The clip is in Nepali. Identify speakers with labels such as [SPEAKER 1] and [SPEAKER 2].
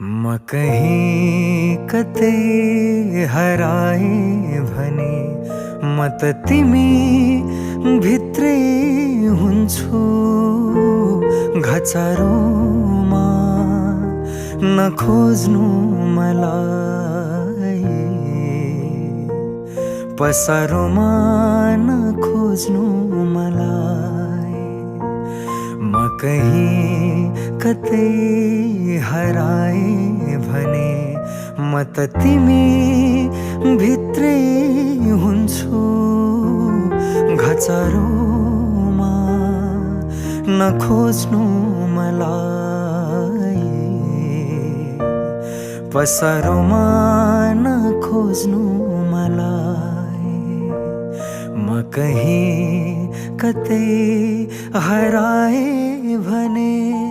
[SPEAKER 1] म कहीं कतै हराए भने म त तिमी भित्रै हुन्छु। घचारोमा नखोज्नु मलाई, पसारोमा नखोज्नु मलाई। म कहीं कतै हराए भने म त तिमी भित्रै हुन्छु। घचारोमा नखोज्नु मलाई, पसारोमा नखोज्नु मलाई। म कहीं कतै हराए भने